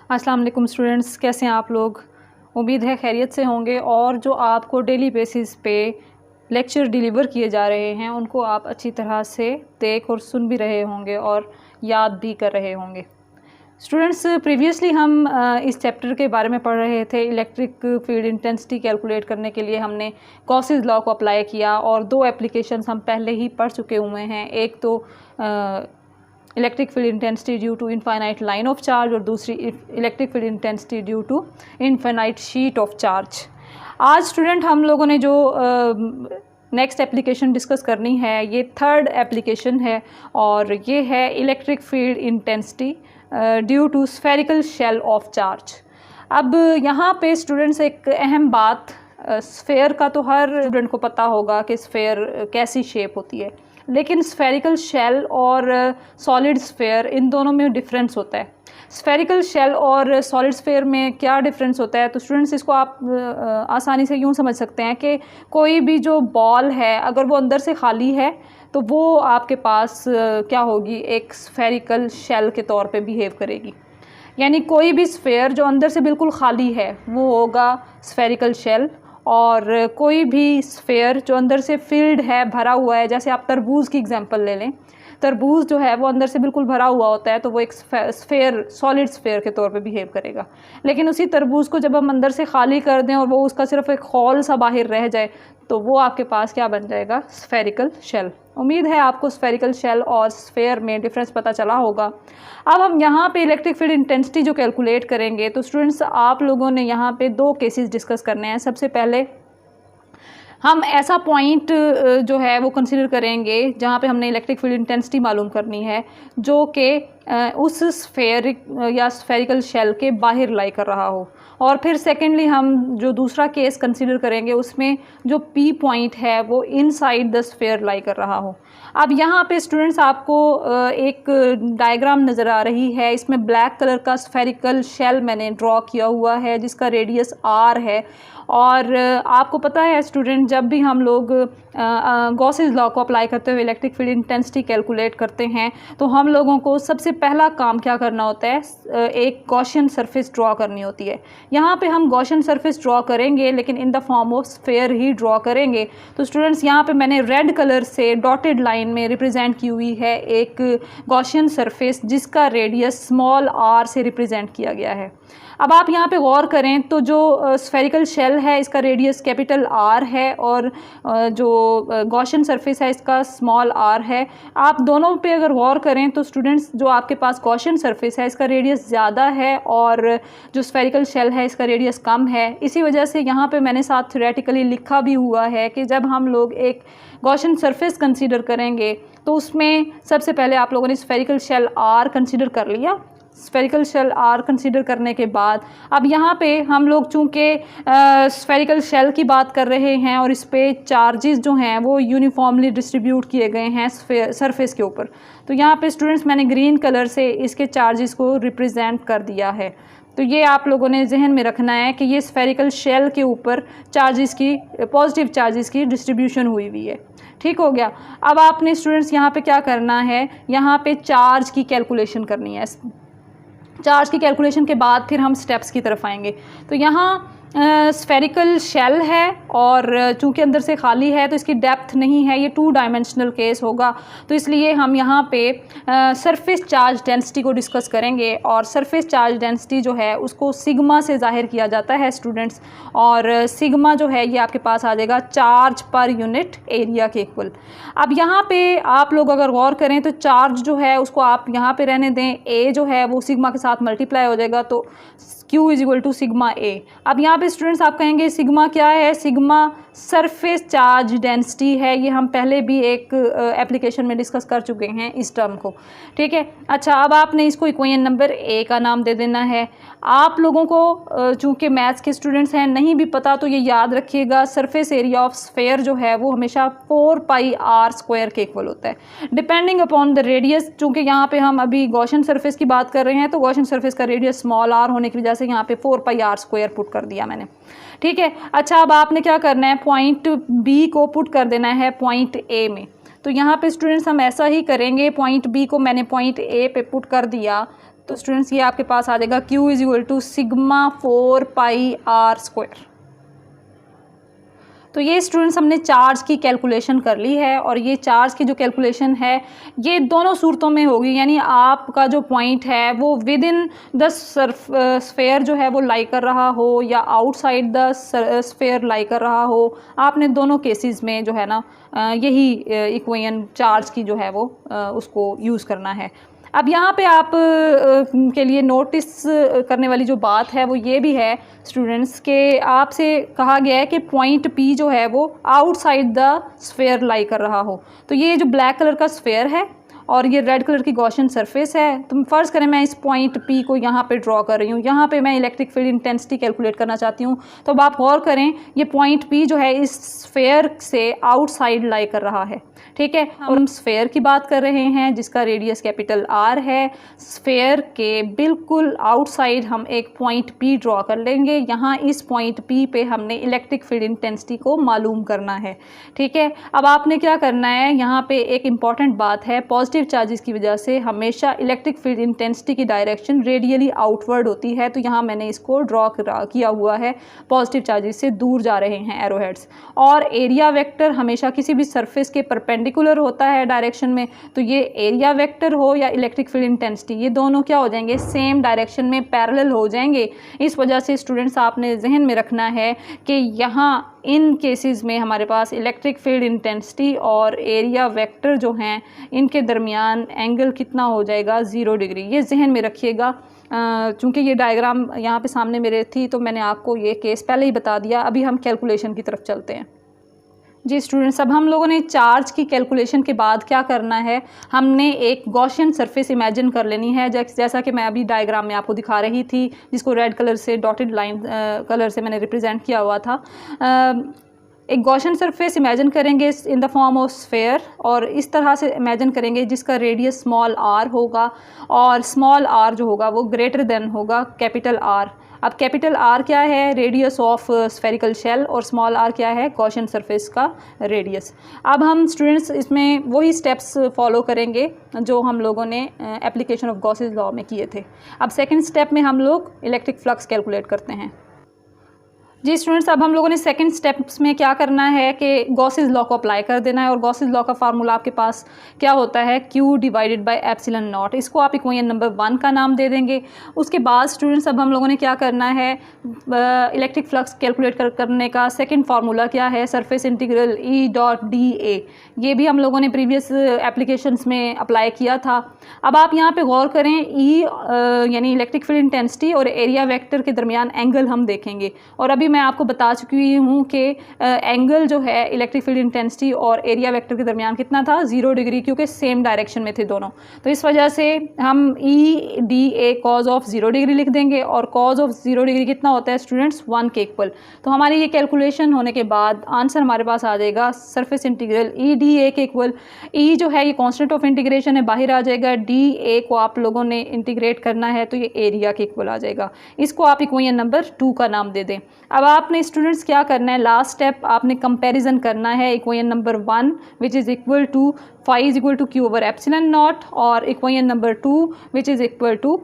अस्सलाम वालेकुम स्टूडेंट्स, कैसे हैं आप लोग। उम्मीद है खैरियत से होंगे और जो आपको डेली बेसिस पे लेक्चर डिलीवर किए जा रहे हैं उनको आप अच्छी तरह से देख और सुन भी रहे होंगे और याद भी कर रहे होंगे। स्टूडेंट्स, प्रीवियसली हम इस चैप्टर के बारे में पढ़ रहे थे। इलेक्ट्रिक फील्ड इंटेंसिटी कैलकुलेट करने के लिए हमने गॉसेस लॉ को अप्लाई किया और दो एप्लीकेशंस हम पहले ही पढ़ चुके हुए हैं। एक तो electric field intensity due to infinite line of charge और दूसरी electric field intensity due to infinite sheet of charge. आज स्टूडेंट हम लोगों ने जो नेक्स्ट एप्लीकेशन डिस्कस करनी है ये थर्ड एप्लीकेशन है और ये है electric field intensity due to spherical shell of charge. अब यहाँ पे स्टूडेंट्स एक अहम बात, स्फेयर का तो हर स्टूडेंट को पता होगा कि स्फेयर कैसी शेप होती है, लेकिन स्फेरिकल शेल और सॉलिड स्फेयर इन दोनों में डिफरेंस होता है। स्फेरिकल शेल और सॉलिड स्फेयर में क्या डिफरेंस होता है, तो स्टूडेंट्स इसको आप आसानी से यूँ समझ सकते हैं कि कोई भी जो बॉल है अगर वो अंदर से खाली है तो वो आपके पास क्या होगी, एक स्फेरिकल शेल के तौर पे बिहेव करेगी। यानी कोई भी स्फेयर जो अंदर से बिल्कुल खाली है वो होगा स्फेरिकल शेल, और कोई भी स्फेयर जो अंदर से फिल्ड है, भरा हुआ है, जैसे आप तरबूज की एग्जांपल ले लें, तरबूज जो है वो अंदर से बिल्कुल भरा हुआ होता है तो वो एक स्फेयर, सॉलिड स्फेयर के तौर पे बिहेव करेगा। लेकिन उसी तरबूज को जब हम अंदर से खाली कर दें और वो उसका सिर्फ एक हॉल सा बाहर रह जाए तो वो आपके पास क्या बन जाएगा, स्फेरिकल शेल। उम्मीद है आपको स्फेरिकल शेल और स्फेयर में डिफरेंस पता चला होगा। अब हम यहाँ पे इलेक्ट्रिक फील्ड इंटेंसिटी जो कैलकुलेट करेंगे तो स्टूडेंट्स आप लोगों ने यहाँ पे दो केसेस डिस्कस करने हैं। सबसे पहले हम ऐसा पॉइंट जो है वो कंसीडर करेंगे जहाँ पे हमने इलेक्ट्रिक फील्ड इंटेंसिटी मालूम करनी है जो कि उस स्फेरिक या स्फेरिकल शेल के बाहर लाई कर रहा हो। और फिर सेकेंडली हम जो दूसरा केस कंसीडर करेंगे उसमें जो पी पॉइंट है वो इनसाइड द स्फेयर लाई कर रहा हो। अब यहाँ पे स्टूडेंट्स आपको एक डायग्राम नज़र आ रही है, इसमें ब्लैक कलर का स्फेरिकल शेल मैंने ड्रॉ किया हुआ है जिसका रेडियस आर है। और आपको पता है स्टूडेंट, जब भी हम लोग गॉसेस लॉ को अप्लाई करते हुए इलेक्ट्रिक फील्ड इंटेंसिटी कैलकुलेट करते हैं तो हम लोगों को सबसे पहला काम क्या करना होता है, एक गॉसियन सरफेस ड्रॉ करनी होती है। यहाँ पे हम गॉसियन सरफेस ड्रॉ करेंगे लेकिन in the form of sphere he draw करेंगे। तो स्टूडेंट्स यहाँ पे मैंने रेड कलर से डॉटेड लाइन में रिप्रेजेंट की हुई है एक गॉसियन सरफेस जिसका रेडियस स्मॉल आर से रिप्रेजेंट किया गया है। अब आप यहाँ पे गौर करें तो जो स्फेरिकल शेल है इसका रेडियस कैपिटल आर है और जो गॉसियन सरफेस है इसका स्मॉल आर है। आप दोनों पे अगर गौर करें तो स्टूडेंट्स जो आपके पास गॉसियन सरफेस है इसका रेडियस ज़्यादा है और जो स्फेरिकल शेल है इसका रेडियस कम है। इसी वजह से यहाँ पे मैंने साथ थ्योरेटिकली लिखा भी हुआ है कि जब हम लोग एक गॉसियन सरफेस कंसीडर करेंगे तो उसमें सबसे पहले आप लोगों ने स्फेरिकल शेल आर कंसीडर कर लिया। स्फेरिकल शेल आर कंसीडर करने के बाद अब यहाँ पे हम लोग चूँकि स्फेरिकल शेल की बात कर रहे हैं और इस पे चार्जेस जो हैं वो यूनिफॉर्मली डिस्ट्रीब्यूट किए गए हैं सरफेस के ऊपर, तो यहाँ पे स्टूडेंट्स मैंने ग्रीन कलर से इसके चार्जेस को रिप्रेजेंट कर दिया है। तो ये आप लोगों ने जहन में रखना है कि ये स्फेरिकल शेल के ऊपर चार्जेस की, पॉजिटिव चार्जेस की डिस्ट्रीब्यूशन हुई है। ठीक हो गया। अब आपने स्टूडेंट्स यहाँ पे क्या करना है, यहाँ पे चार्ज की कैलकुलेशन करनी है। चार्ज की कैलकुलेशन के बाद फिर हम स्टेप्स की तरफ आएंगे। तो यहाँ स्फेरिकल शेल है और चूंकि अंदर से खाली है तो इसकी डेप्थ नहीं है, ये 2 डायमेंशनल केस होगा। तो इसलिए हम यहाँ पे सरफेस चार्ज डेंसिटी को डिस्कस करेंगे और सरफेस चार्ज डेंसिटी जो है उसको सिग्मा से ज़ाहिर किया जाता है स्टूडेंट्स, और सिग्मा जो है ये आपके पास आ जाएगा चार्ज पर यूनिट एरिया के इक्वल। अब यहाँ पे आप लोग अगर गौर करें तो चार्ज जो है उसको आप यहाँ पे रहने दें, ए जो है वो सिग्मा के साथ मल्टीप्लाई हो जाएगा तो Q is equal to sigma A. अब यहाँ पे स्टूडेंट्स आप कहेंगे सिग्मा क्या है, सिग्मा सरफेस चार्ज डेंसिटी है। ये हम पहले भी एक एप्लीकेशन में डिस्कस कर चुके हैं इस टर्म को। ठीक है, अच्छा अब आपने इसको इक्वेशन नंबर ए का नाम दे देना है। आप लोगों को चूँकि मैथ्स के स्टूडेंट्स हैं, नहीं भी पता तो ये याद रखिएगा, सरफेस एरिया ऑफ स्फेयर जो है वो हमेशा 4πr² के इक्वल होता है डिपेंडिंग अपॉन द रेडियस। चूँकि यहाँ पे हम अभी गॉसियन सरफेस की बात कर रहे हैं तो गॉसियन सरफेस का रेडियस स्मॉल आर होने की वजह से यहाँ पे 4πr² पुट कर दिया मैंने। ठीक है, अच्छा अब आपने क्या करना है, पॉइंट बी को पुट कर देना है पॉइंट ए में। तो यहाँ पे स्टूडेंट्स हम ऐसा ही करेंगे, पॉइंट बी को मैंने पॉइंट ए पे पुट कर दिया तो स्टूडेंट्स ये आपके पास आ जाएगा Q is equal to sigma 4 pi r square. तो ये स्टूडेंट्स हमने चार्ज की कैलकुलेशन कर ली है, और ये चार्ज की जो कैलकुलेशन है ये दोनों सूरतों में होगी, यानी आपका जो पॉइंट है वो विद इन द स्फेयर जो है वो लाई कर रहा हो या आउटसाइड द स्फेयर लाई कर रहा हो। आपने दोनों केसेस में जो है ना यही इक्वेशन चार्ज की जो है वो उसको यूज़ करना है। अब यहाँ पे आप के लिए नोटिस करने वाली जो बात है वो ये भी है स्टूडेंट्स के आपसे कहा गया है कि पॉइंट P जो है वो आउटसाइड द स्फेयर लाई कर रहा हो। तो ये जो ब्लैक कलर का स्फेयर है और ये रेड कलर की गॉसियन सरफेस है, तो फ़र्ज़ करें मैं इस पॉइंट P को यहाँ पे ड्रॉ कर रही हूँ, यहाँ पे मैं इलेक्ट्रिक फील्ड इंटेंसिटी कैलकुलेट करना चाहती हूँ। तो अब आप गौर करें ये पॉइंट P जो है इस स्फेयर से आउटसाइड लाई कर रहा है, ठीक है। और हम स्फेयर की बात कर रहे हैं जिसका रेडियस कैपिटल R है। स्फेयर के बिल्कुल आउटसाइड हम एक पॉइंट P ड्रॉ कर लेंगे। यहाँ इस पॉइंट P पे हमने इलेक्ट्रिक फील्ड इंटेंसिटी को मालूम करना है, ठीक है। अब आपने क्या करना है, यहाँ पे एक इम्पॉर्टेंट बात है, पॉजिटिव चार्जेस की वजह से हमेशा इलेक्ट्रिक फील्ड इंटेंसिटी की डायरेक्शन रेडियली आउटवर्ड होती है। तो यहाँ मैंने इसको ड्रॉ किया हुआ है, पॉजिटिव चार्जेस से दूर जा रहे हैं एरोहेड्स। और एरिया वेक्टर हमेशा किसी भी सरफेस के परपेंडिकुलर होता है डायरेक्शन में, तो ये एरिया वेक्टर हो या इलेक्ट्रिक फील्ड इंटेंसिटी ये दोनों क्या हो जाएंगे, सेम डायरेक्शन में पैरेलल हो जाएंगे। इस वजह से स्टूडेंट्स आपने जहन में रखना है कि यहाँ इन केसेस में हमारे पास इलेक्ट्रिक फील्ड इंटेंसिटी और एरिया वेक्टर जो हैं इनके दरमियान एंगल कितना हो जाएगा, 0 डिग्री। ये जहन में रखिएगा। चूँकि ये डायग्राम यहाँ पे सामने मेरे थी तो मैंने आपको ये केस पहले ही बता दिया। अभी हम कैलकुलेशन की तरफ चलते हैं। जी स्टूडेंट्स, अब हम लोगों ने चार्ज की कैलकुलेशन के बाद क्या करना है, हमने एक गॉसियन सरफेस इमेजिन कर लेनी है, जैसा कि मैं अभी डायग्राम में आपको दिखा रही थी, जिसको रेड कलर से डॉटेड लाइन कलर से मैंने रिप्रेजेंट किया हुआ था। एक गॉसियन सरफेस इमेजिन करेंगे in the form of sphere, और इस तरह से इमेजिन करेंगे जिसका रेडियस स्मॉल r होगा, और स्मॉल r जो होगा वो ग्रेटर देन होगा कैपिटल R। अब कैपिटल R क्या है, रेडियस ऑफ स्फेरिकल शेल, और स्मॉल r क्या है, गॉसियन सरफेस का रेडियस। अब हम स्टूडेंट्स इसमें वही स्टेप्स फॉलो करेंगे जो हम लोगों ने एप्लीकेशन ऑफ गॉसेस लॉ में किए थे। अब सेकंड स्टेप में हम लोग इलेक्ट्रिक फ्लक्स कैलकुलेट करते हैं। जी स्टूडेंट्स, अब हम लोगों ने सेकंड स्टेप्स में क्या करना है कि गॉसेस लॉ को अप्लाई कर देना है, और गॉसेस लॉ का फार्मूला आपके पास क्या होता है, Q divided by epsilon not. इसको आप इक्वेशन नंबर 1 का नाम दे देंगे। उसके बाद स्टूडेंट्स अब हम लोगों ने क्या करना है, इलेक्ट्रिक फ्लक्स कैलकुलेट करने का सेकंड फार्मूला क्या है, surface integral E dot dA। ये भी हम लोगों ने प्रीवियस एप्लीकेशंस में अप्लाई किया था। अब आप यहाँ पे गौर करें, E यानी इलेक्ट्रिक फील्ड इंटेंसिटी और एरिया वेक्टर के दरमियान एंगल हम देखेंगे, और अभी मैं आपको बता चुकी हूँ कि एंगल जो है इलेक्ट्रिक फील्ड इंटेंसिटी और एरिया वेक्टर के दरमियान कितना था, 0 डिग्री, क्योंकि सेम डायरेक्शन में थे दोनों। तो इस वजह से हम EDA कॉज ऑफ 0 डिग्री लिख देंगे, और कॉज ऑफ 0 डिग्री कितना होता है स्टूडेंट्स, 1 के इक्वल। तो हमारी ये कैलकुलेशन होने के बाद आंसर हमारे पास आ जाएगा सरफेस इंटीग्रल EDA के इक्वल। E जो है ये कॉन्स्टेंट ऑफ इंटीग्रेशन है, बाहर आ जाएगा। DA को आप लोगों ने इंटीग्रेट करना है तो ये एरिया के इक्वल आ जाएगा। इसको आप इक्वेशन नंबर 2 का नाम दे दें। अब आपने स्टूडेंट्स क्या करना है, लास्ट स्टेप आपने कंपैरिजन करना है equation number 1 which is equal to phi is equal to Q over epsilon naught, और equation number 2 which is equal to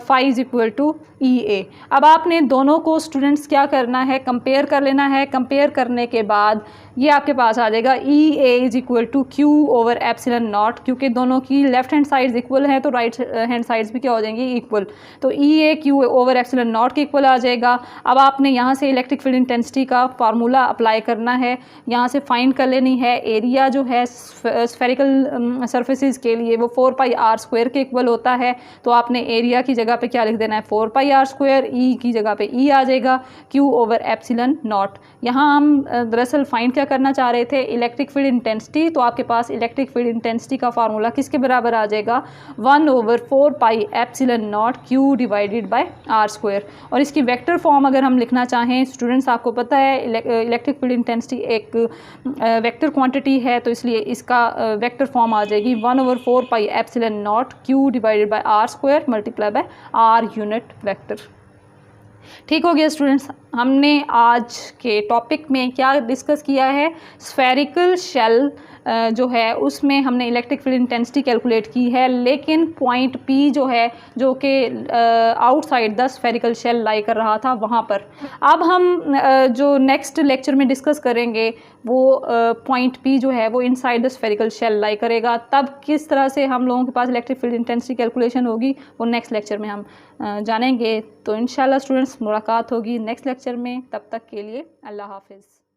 phi is equal to EA। अब आपने दोनों को स्टूडेंट्स क्या करना है, कंपेयर कर लेना है। कंपेयर करने के बाद ये आपके पास आ जाएगा EA is equal to Q over epsilon not, क्योंकि दोनों की लेफ्ट हैंड साइड्स इक्वल हैं तो राइट हैंड साइड्स भी क्या हो जाएंगी, इक्वल। तो EA Q over epsilon not के इक्वल आ जाएगा। अब आपने यहाँ से इलेक्ट्रिक फील्ड इंटेंसिटी का फार्मूला अप्लाई करना है, यहाँ से फाइंड कर लेनी है। एरिया जो है स्फेरिकल सरफेसेस के लिए वो 4 पाई r स्क्वायर के इक्वल होता है, तो आपने एरिया की जगह पे क्या लिख देना है, 4 पाई r स्क्वायर। E की जगह पे E आ जाएगा, Q ओवर एप्सिलॉन नॉट। यहाँ हम दरअसल फाइंड क्या करना चाह रहे थे, इलेक्ट्रिक फील्ड इंटेंसिटी। तो आपके पास इलेक्ट्रिक फील्ड इंटेंसिटी का फार्मूला किसके बराबर आ जाएगा, 1 over 4 pi epsilon not Q divided by r square. और इसकी वेक्टर फॉर्म अगर हम लिखना चाहें स्टूडेंट्स, आपको पता है इलेक्ट्रिक फील्ड इंटेंसिटी एक वेक्टर क्वांटिटी है, तो इसलिए इसका वेक्टर फॉर्म आ जाएगी 1 over 4 pi epsilon not Q divided by r square multiply by r unit vector. ठीक हो गया स्टूडेंट्स, हमने आज के टॉपिक में क्या डिस्कस किया है, स्फेरिकल शेल जो है उसमें हमने इलेक्ट्रिक फील्ड इंटेंसिटी कैलकुलेट की है, लेकिन पॉइंट पी जो है जो कि आउटसाइड द स्फेरिकल शेल लाई कर रहा था वहाँ पर। अब हम जो नेक्स्ट लेक्चर में डिस्कस करेंगे वो पॉइंट पी जो है वो इनसाइड द स्फेरिकल शेल लाई करेगा। तब किस तरह से हम लोगों के पास इलेक्ट्रिक फील्ड इंटेंसिटी कैलकुलेशन होगी वो नेक्स्ट लेक्चर में हम जानेंगे। तो इंशाल्लाह स्टूडेंट्स मुलाकात होगी नेक्स्ट लेक्चर में, तब तक के लिए अल्लाह हाफिज़।